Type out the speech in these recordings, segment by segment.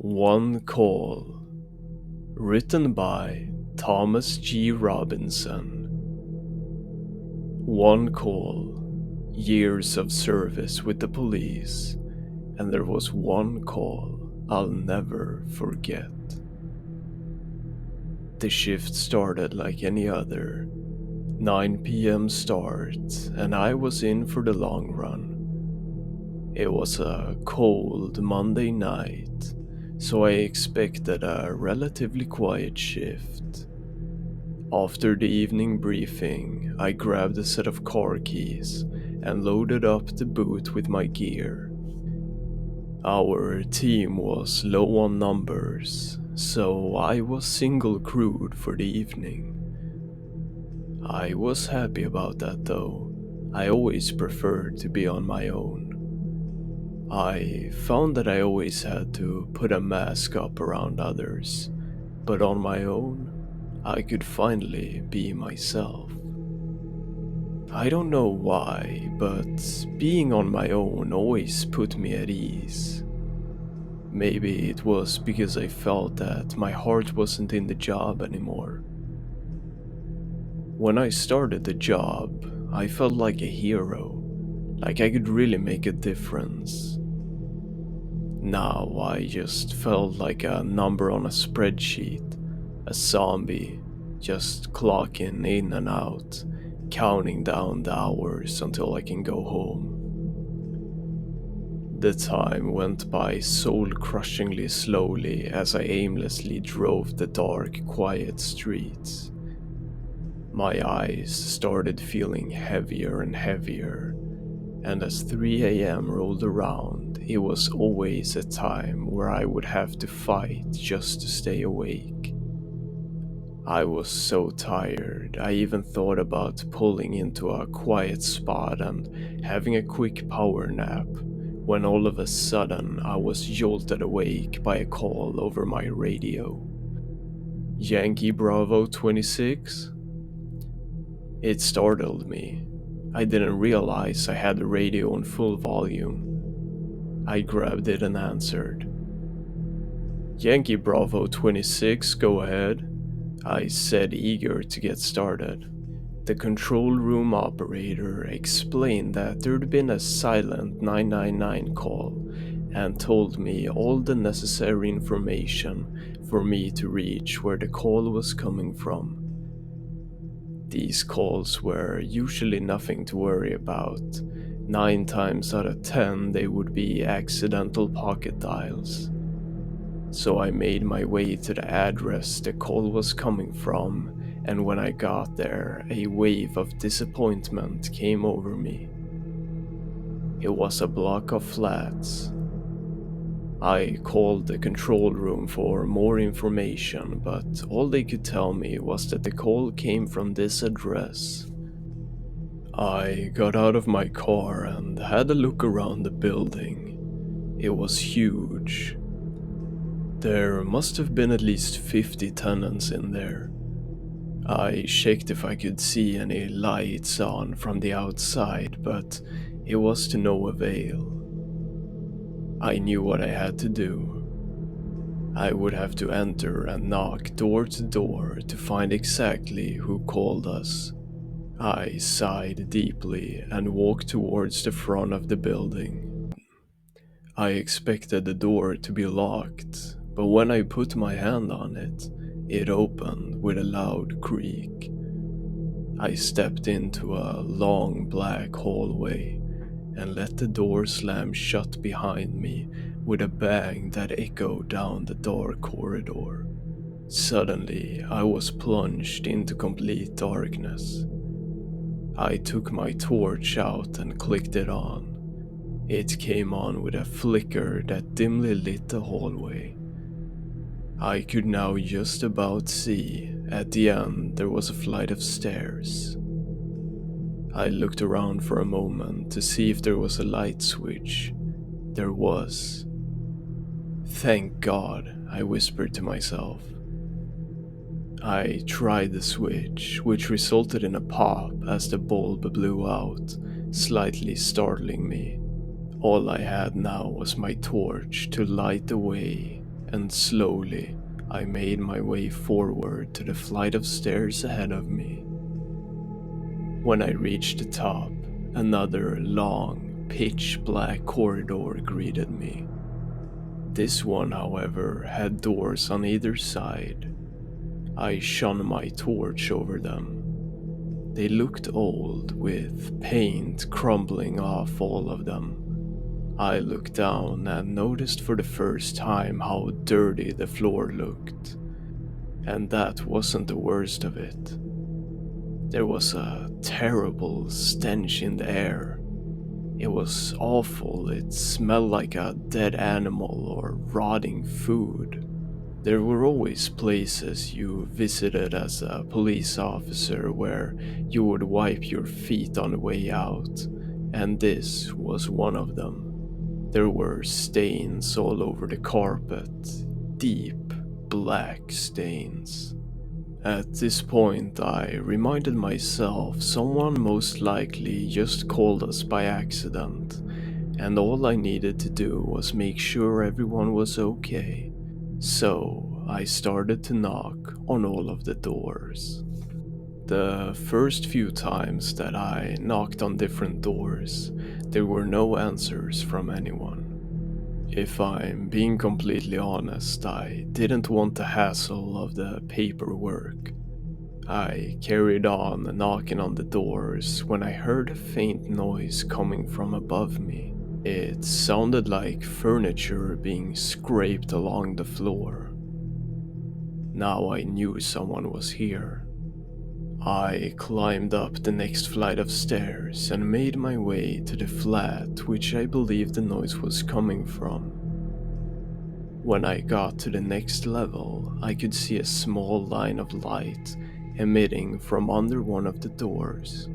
One Call, written by Thomas G. Robinson. One call, years of service with the police, and there was one call I'll never forget. The shift started like any other, 9 p.m. start, and I was in for the long run. It was a cold Monday night, so I expected a relatively quiet shift. After the evening briefing, I grabbed a set of car keys and loaded up the boot with my gear. Our team was low on numbers, so I was single crewed for the evening. I was happy about that though. I always preferred to be on my own. I found that I always had to put a mask up around others, but on my own, I could finally be myself. I don't know why, but being on my own always put me at ease. Maybe it was because I felt that my heart wasn't in the job anymore. When I started the job, I felt like a hero, like I could really make a difference. Now I just felt like a number on a spreadsheet, a zombie, just clocking in and out, counting down the hours until I can go home. The time went by soul-crushingly slowly as I aimlessly drove the dark, quiet streets. My eyes started feeling heavier and heavier, and as 3 a.m. rolled around, it was always a time where I would have to fight just to stay awake. I was so tired, I even thought about pulling into a quiet spot and having a quick power nap, when all of a sudden I was jolted awake by a call over my radio. Yankee Bravo 26? It startled me. I didn't realize I had the radio on full volume. I grabbed it and answered. Yankee Bravo 26, go ahead, I said, eager to get started. The control room operator explained that there'd been a silent 999 call and told me all the necessary information for me to reach where the call was coming from. These calls were usually nothing to worry about. 9 times out of 10 they would be accidental pocket dials. So I made my way to the address the call was coming from, and when I got there, a wave of disappointment came over me. It was a block of flats. I called the control room for more information, but all they could tell me was that the call came from this address. I got out of my car and had a look around the building. It was huge. There must have been at least 50 tenants in there. I checked if I could see any lights on from the outside, but it was to no avail. I knew what I had to do. I would have to enter and knock door to door to find exactly who called us. I sighed deeply and walked towards the front of the building. I expected the door to be locked, but when I put my hand on it, it opened with a loud creak. I stepped into a long black hallway and let the door slam shut behind me with a bang that echoed down the dark corridor. Suddenly, I was plunged into complete darkness. I took my torch out and clicked it on. It came on with a flicker that dimly lit the hallway. I could now just about see, at the end there was a flight of stairs. I looked around for a moment to see if there was a light switch. There was. Thank God, I whispered to myself. I tried the switch, which resulted in a pop as the bulb blew out, slightly startling me. All I had now was my torch to light the way and slowly I made my way forward to the flight of stairs ahead of me. When I reached the top, another long, pitch-black corridor greeted me. This one, however, had doors on either side. I shone my torch over them. They looked old, with paint crumbling off all of them. I looked down and noticed for the first time how dirty the floor looked. And that wasn't the worst of it. There was a terrible stench in the air. It was awful. It smelled like a dead animal or rotting food. There were always places you visited as a police officer where you would wipe your feet on the way out, and this was one of them. There were stains all over the carpet, deep black stains. At this point, I reminded myself someone most likely just called us by accident, and all I needed to do was make sure everyone was okay. So I started to knock on all of the doors. The first few times that I knocked on different doors, there were no answers from anyone. If I'm being completely honest, I didn't want the hassle of the paperwork. I carried on knocking on the doors when I heard a faint noise coming from above me. It sounded like furniture being scraped along the floor. Now I knew someone was here. I climbed up the next flight of stairs and made my way to the flat which I believed the noise was coming from. When I got to the next level, I could see a small line of light emitting from under one of the doors.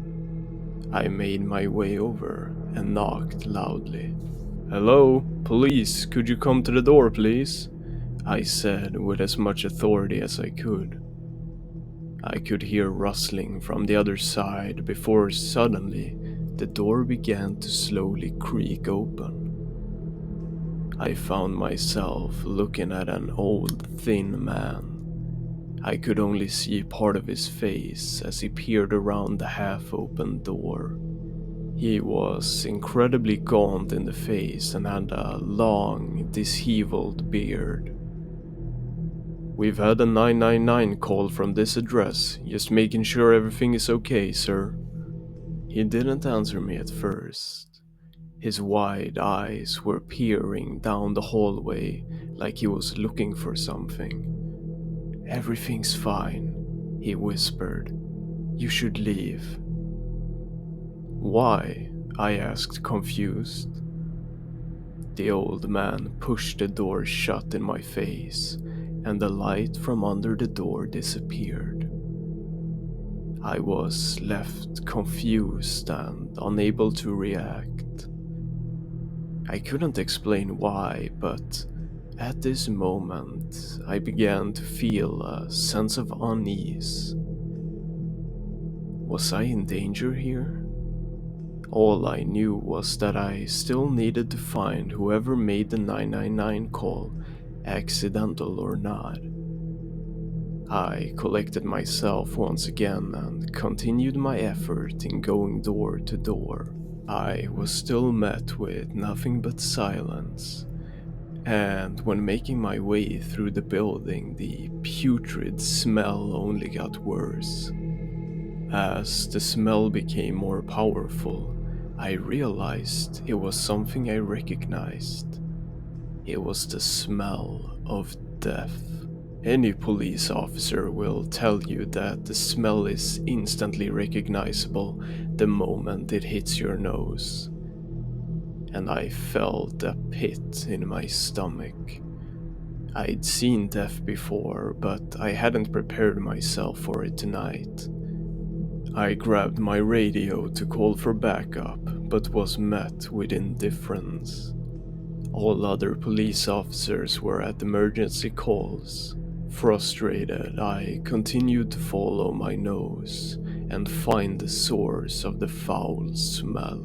I made my way over and knocked loudly. "Hello, police, could you come to the door, please?" I said with as much authority as I could. I could hear rustling from the other side before suddenly the door began to slowly creak open. I found myself looking at an old, thin man. I could only see part of his face as he peered around the half-open door. He was incredibly gaunt in the face and had a long, disheveled beard. "We've had a 999 call from this address, just making sure everything is okay, sir." He didn't answer me at first. His wide eyes were peering down the hallway like he was looking for something. "Everything's fine," he whispered. "You should leave." "Why?" I asked, confused. The old man pushed the door shut in my face, and the light from under the door disappeared. I was left confused and unable to react. I couldn't explain why, but at this moment I began to feel a sense of unease. Was I in danger here? All I knew was that I still needed to find whoever made the 999 call, accidental or not. I collected myself once again and continued my effort in going door to door. I was still met with nothing but silence, and when making my way through the building, the putrid smell only got worse. As the smell became more powerful, I realized it was something I recognized. It was the smell of death. Any police officer will tell you that the smell is instantly recognizable the moment it hits your nose. And I felt a pit in my stomach. I'd seen death before, but I hadn't prepared myself for it tonight. I grabbed my radio to call for backup, but was met with indifference. All other police officers were at emergency calls. Frustrated, I continued to follow my nose and find the source of the foul smell.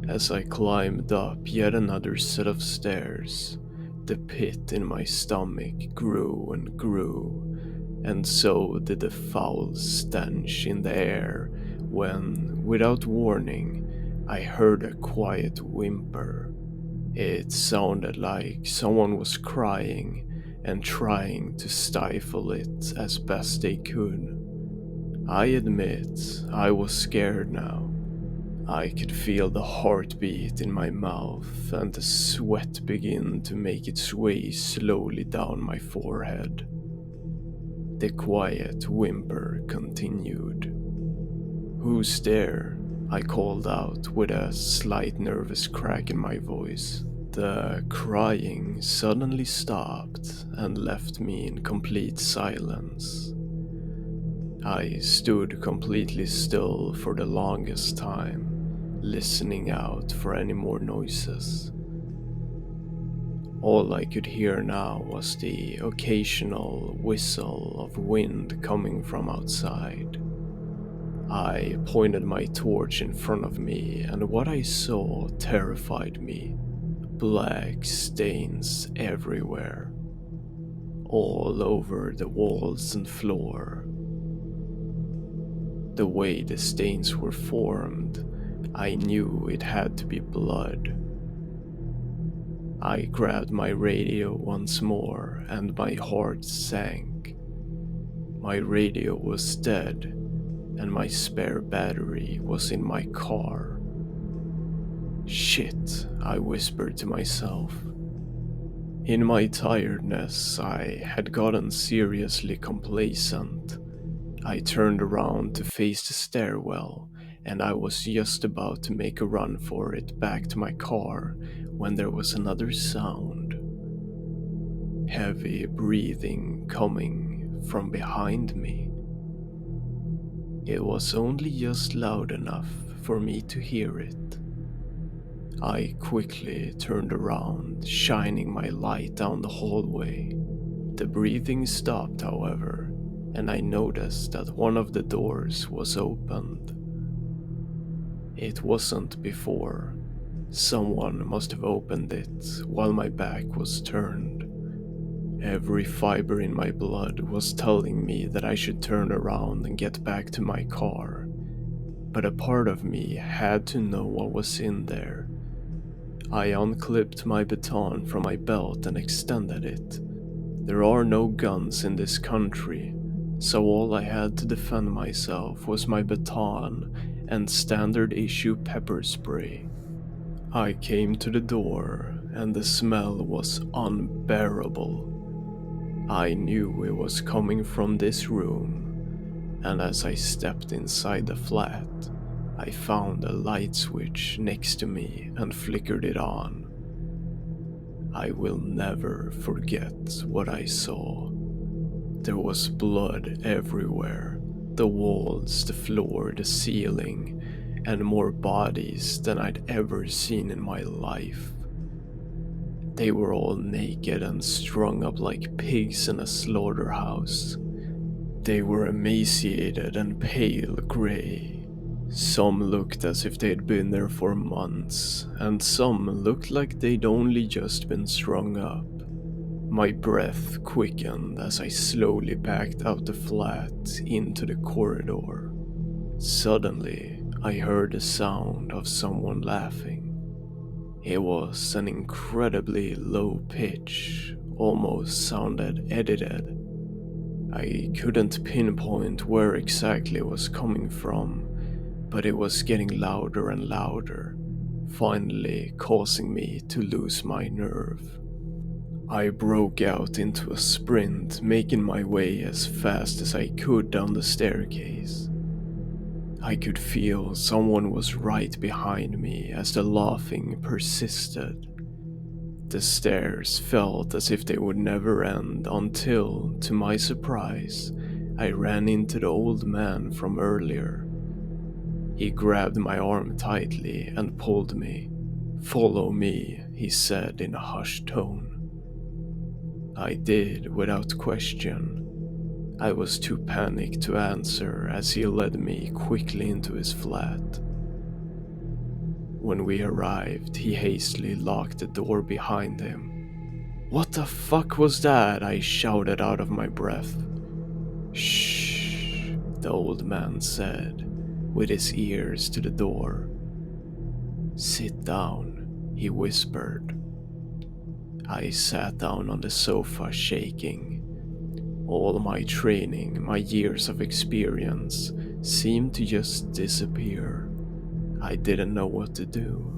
As I climbed up yet another set of stairs, The pit in my stomach grew and grew, and so did the foul stench in the air when, without warning, I heard a quiet whimper. It sounded like someone was crying and trying to stifle it as best they could. I admit I was scared now. I could feel the heartbeat in my mouth and the sweat begin to make its way slowly down my forehead. The quiet whimper continued. "Who's there?" I called out with a slight nervous crack in my voice. The crying suddenly stopped and left me in complete silence. I stood completely still for the longest time, listening out for any more noises. All I could hear now was the occasional whistle of wind coming from outside. I pointed my torch in front of me, and what I saw terrified me. Black stains everywhere, all over the walls and floor. The way the stains were formed, I knew it had to be blood. I grabbed my radio once more and my heart sank. My radio was dead, and my spare battery was in my car. "Shit," I whispered to myself. In my tiredness, I had gotten seriously complacent. I turned around to face the stairwell, and I was just about to make a run for it back to my car when there was another sound. Heavy breathing coming from behind me. It was only just loud enough for me to hear it. I quickly turned around, shining my light down the hallway. The breathing stopped, however, and I noticed that one of the doors was opened. It wasn't before. Someone must have opened it while my back was turned. Every fiber in my blood was telling me that I should turn around and get back to my car, but a part of me had to know what was in there. I unclipped my baton from my belt and extended it. There are no guns in this country, so all I had to defend myself was my baton and standard issue pepper spray. I came to the door, and the smell was unbearable. I knew it was coming from this room, and as I stepped inside the flat, I found a light switch next to me and flickered it on. I will never forget what I saw. There was blood everywhere, the walls, the floor, the ceiling, and more bodies than I'd ever seen in my life. They were all naked and strung up like pigs in a slaughterhouse. They were emaciated and pale gray. Some looked as if they'd been there for months, and some looked like they'd only just been strung up. My breath quickened as I slowly backed out the flat into the corridor. Suddenly, I heard the sound of someone laughing. It was an incredibly low pitch, almost sounded edited. I couldn't pinpoint where exactly it was coming from, but it was getting louder and louder, finally causing me to lose my nerve. I broke out into a sprint, making my way as fast as I could down the staircase. I could feel someone was right behind me as the laughing persisted. The stairs felt as if they would never end until, to my surprise, I ran into the old man from earlier. He grabbed my arm tightly and pulled me. "Follow me," he said in a hushed tone. I did without question. I was too panicked to answer as he led me quickly into his flat. When we arrived, he hastily locked the door behind him. "What the fuck was that?" I shouted out of my breath. "Shh," the old man said, with his ears to the door. "Sit down," he whispered. I sat down on the sofa, shaking. All my training, my years of experience, seemed to just disappear. I didn't know what to do.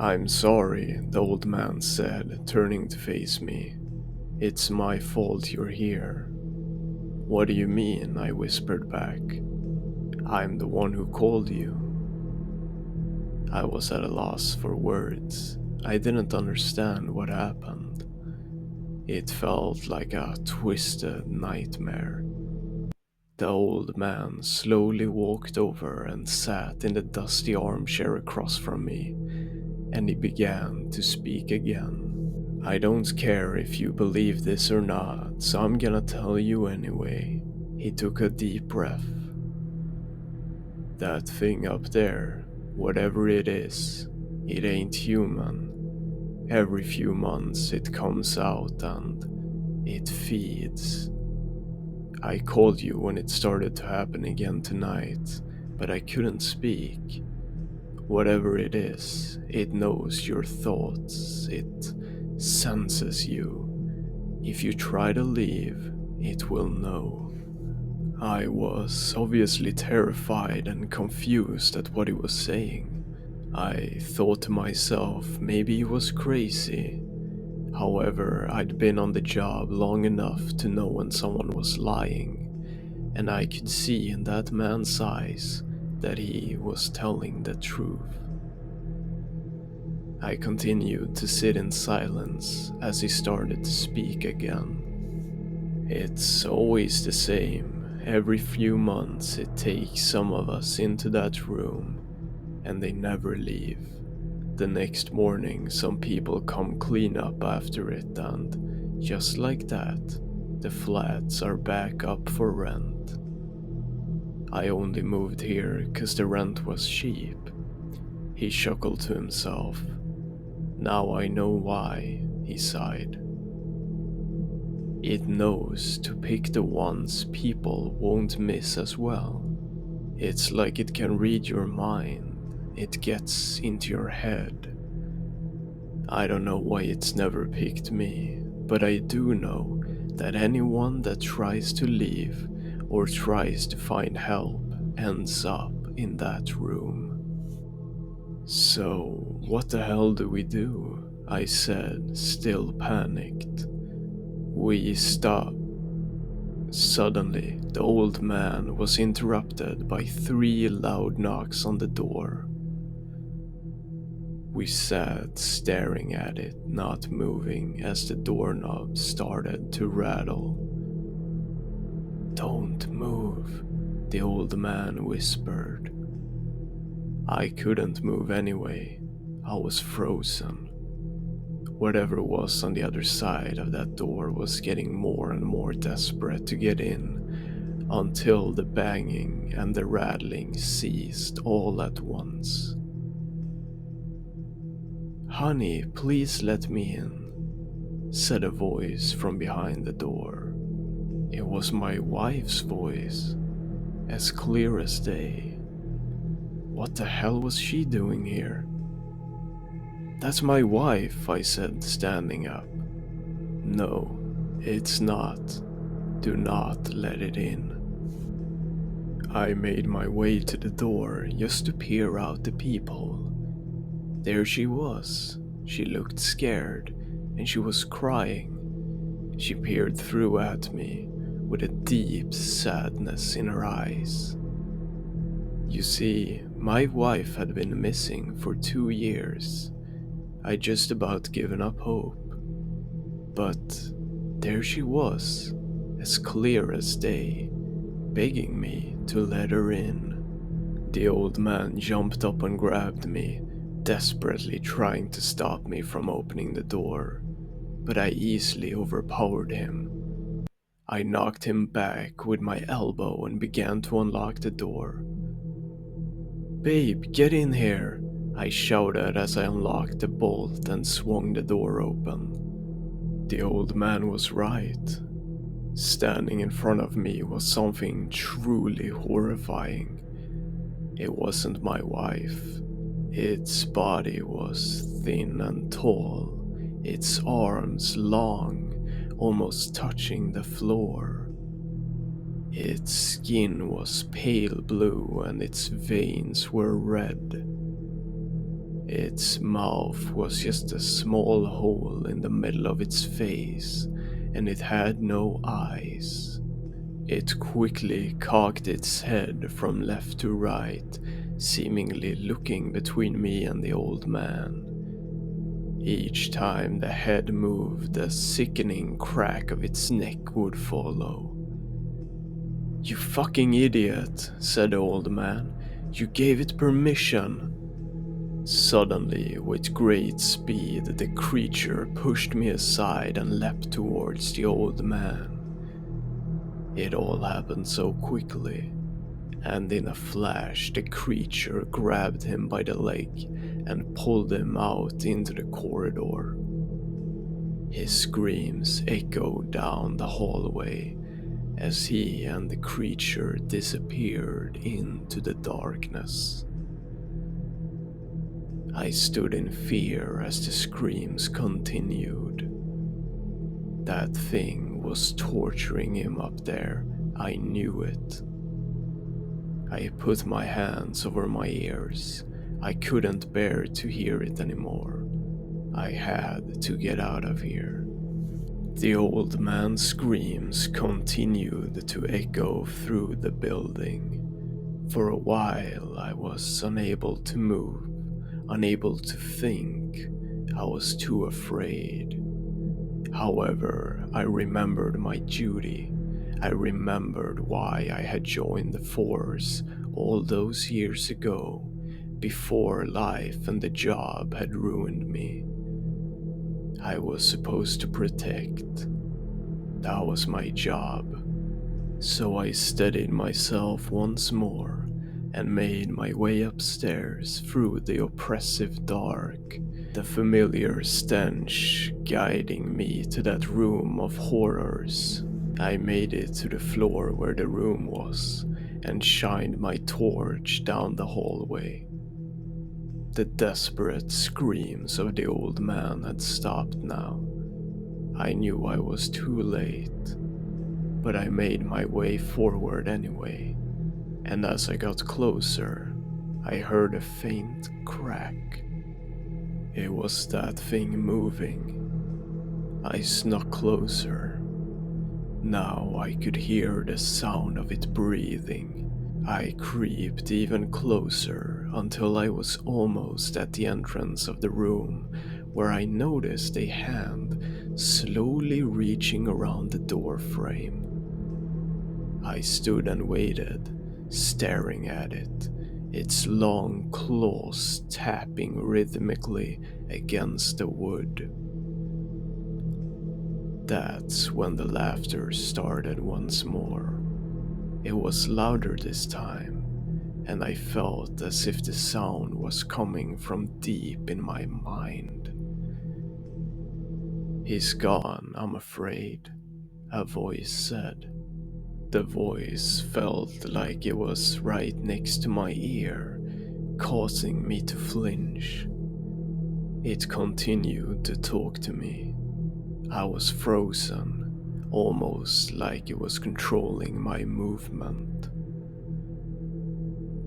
"I'm sorry," the old man said, turning to face me. "It's my fault you're here." "What do you mean?" I whispered back. "I'm the one who called you." I was at a loss for words. I didn't understand what happened. It felt like a twisted nightmare. The old man slowly walked over and sat in the dusty armchair across from me, and he began to speak again. "I don't care if you believe this or not, so I'm gonna tell you anyway." He took a deep breath. "That thing up there, whatever it is, it ain't human. Every few months it comes out and it feeds. I called you when it started to happen again tonight, but I couldn't speak. Whatever it is, it knows your thoughts, it senses you. If you try to leave, it will know." I was obviously terrified and confused at what he was saying. I thought to myself maybe he was crazy. However, I'd been on the job long enough to know when someone was lying, and I could see in that man's eyes that he was telling the truth. I continued to sit in silence as he started to speak again. "It's always the same. Every few months it takes some of us into that room, and they never leave. The next morning some people come clean up after it, and just like that, the flats are back up for rent. I only moved here 'cause the rent was cheap." He chuckled to himself. "Now I know why," he sighed. "It knows to pick the ones people won't miss as well. It's like it can read your mind. It gets into your head. I don't know why it's never picked me, but I do know that anyone that tries to leave or tries to find help ends up in that room." "So, what the hell do we do?" I said, still panicked. "We stop." Suddenly, the old man was interrupted by 3 loud knocks on the door. We sat staring at it, not moving as the doorknob started to rattle. "Don't move," the old man whispered. I couldn't move anyway. I was frozen. Whatever was on the other side of that door was getting more and more desperate to get in, until the banging and the rattling ceased all at once. "Honey, please let me in," said a voice from behind the door. It was my wife's voice, as clear as day. What the hell was she doing here? "That's my wife," I said, standing up. "No, it's not. Do not let it in." I made my way to the door just to peer out the peephole. There she was. She looked scared, and she was crying. She peered through at me with a deep sadness in her eyes. You see, my wife had been missing for 2 years. I'd just about given up hope. But there she was, as clear as day, begging me to let her in. The old man jumped up and grabbed me, desperately trying to stop me from opening the door, but I easily overpowered him. I knocked him back with my elbow and began to unlock the door. "Babe, get in here," I shouted as I unlocked the bolt and swung the door open. The old man was right. Standing in front of me was something truly horrifying. It wasn't my wife. Its body was thin and tall, its arms long, almost touching the floor. Its skin was pale blue and its veins were red. Its mouth was just a small hole in the middle of its face, and it had no eyes. It quickly cocked its head from left to right, seemingly looking between me and the old man. Each time the head moved, a sickening crack of its neck would follow. "You fucking idiot," said the old man. "You gave it permission." Suddenly, with great speed, the creature pushed me aside and leapt towards the old man. It all happened so quickly, and in a flash the creature grabbed him by the leg and pulled him out into the corridor. His screams echoed down the hallway as he and the creature disappeared into the darkness. I stood in fear as the screams continued. That thing was torturing him up there, I knew it. I put my hands over my ears. I couldn't bear to hear it anymore. I had to get out of here. The old man's screams continued to echo through the building. For a while I was unable to move, unable to think. I was too afraid. However, I remembered my duty. I remembered why I had joined the force all those years ago, before life and the job had ruined me. I was supposed to protect. That was my job. So I steadied myself once more and made my way upstairs through the oppressive dark, the familiar stench guiding me to that room of horrors. I made it to the floor where the room was and shined my torch down the hallway. The desperate screams of the old man had stopped now. I knew I was too late, but I made my way forward anyway, and as I got closer, I heard a faint crack. It was that thing moving. I snuck closer. Now I could hear the sound of it breathing. I creeped even closer until I was almost at the entrance of the room, where I noticed a hand slowly reaching around the door frame. I stood and waited, staring at it, its long claws tapping rhythmically against the wood. That's when the laughter started once more. It was louder this time, and I felt as if the sound was coming from deep in my mind. "He's gone, I'm afraid," a voice said. The voice felt like it was right next to my ear, causing me to flinch. It continued to talk to me. I was frozen, almost like it was controlling my movement.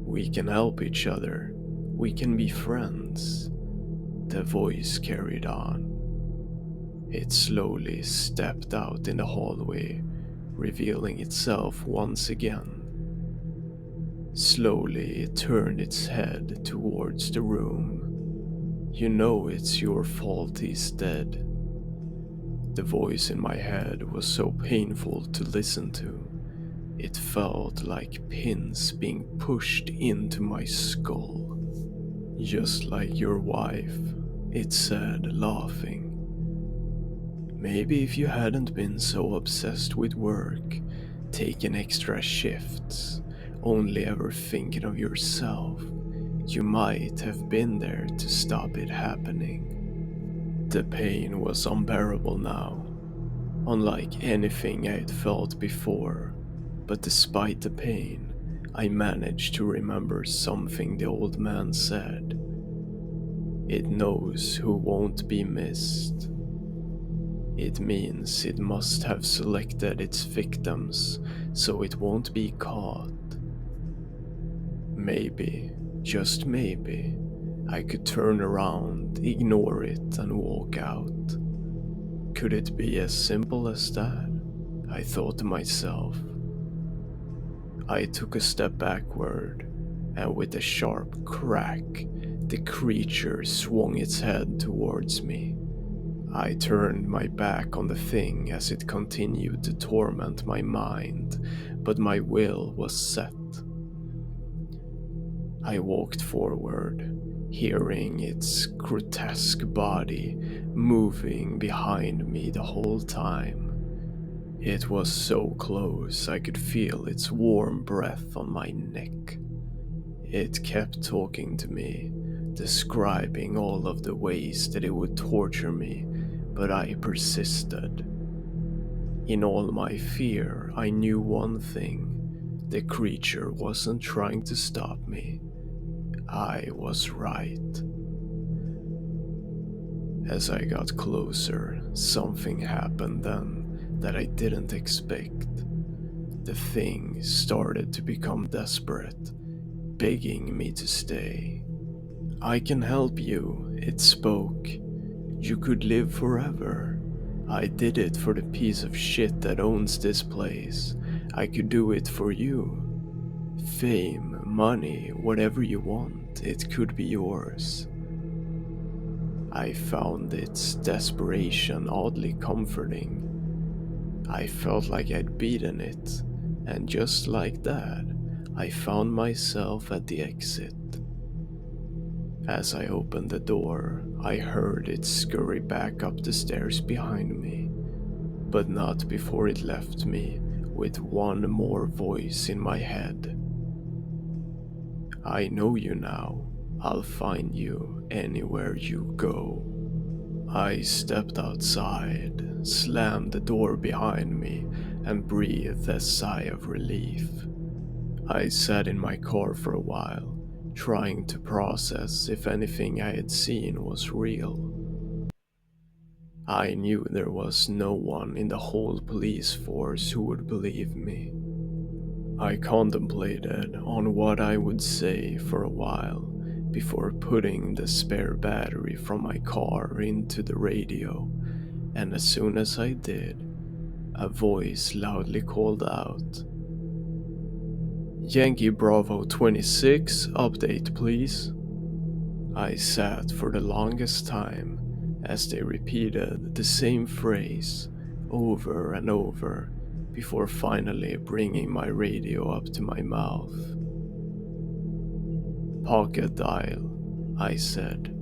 "We can help each other. We can be friends," the voice carried on. It slowly stepped out in the hallway, revealing itself once again. Slowly it turned its head towards the room. "You know it's your fault he's dead." The voice in my head was so painful to listen to. It felt like pins being pushed into my skull. "Just like your wife," it said, laughing. "Maybe if you hadn't been so obsessed with work, taking extra shifts, only ever thinking of yourself, you might have been there to stop it happening." The pain was unbearable now. unlike anything I had felt before. But despite the pain, I managed to remember something the old man said. It knows who won't be missed. It means it must have selected its victims so it won't be caught. Maybe, just maybe, I could turn around, ignore it, and walk out. Could it be as simple as that? I thought to myself. I took a step backward, and with a sharp crack, the creature swung its head towards me. I turned my back on the thing as it continued to torment my mind, but my will was set. I walked forward, hearing its grotesque body moving behind me the whole time. It was so close I could feel its warm breath on my neck. It kept talking to me, describing all of the ways that it would torture me, but I persisted. In all my fear, I knew one thing. The creature wasn't trying to stop me. I was right. As I got closer, something happened then that I didn't expect. The thing started to become desperate, begging me to stay. "I can help you," it spoke. "You could live forever. I did it for the piece of shit that owns this place. I could do it for you. Fame, money, whatever you want, it could be yours." I found its desperation oddly comforting. I felt like I'd beaten it, and just like that, I found myself at the exit. As I opened the door, I heard it scurry back up the stairs behind me, but not before it left me with one more voice in my head. "I know you now. I'll find you anywhere you go." I stepped outside, slammed the door behind me, and breathed a sigh of relief. I sat in my car for a while, trying to process if anything I had seen was real. I knew there was no one in the whole police force who would believe me. I contemplated on what I would say for a while before putting the spare battery from my car into the radio, and as soon as I did, a voice loudly called out, "Yankee Bravo 26, update please." I sat for the longest time as they repeated the same phrase over and over before finally bringing my radio up to my mouth. "Pocket dial," I said.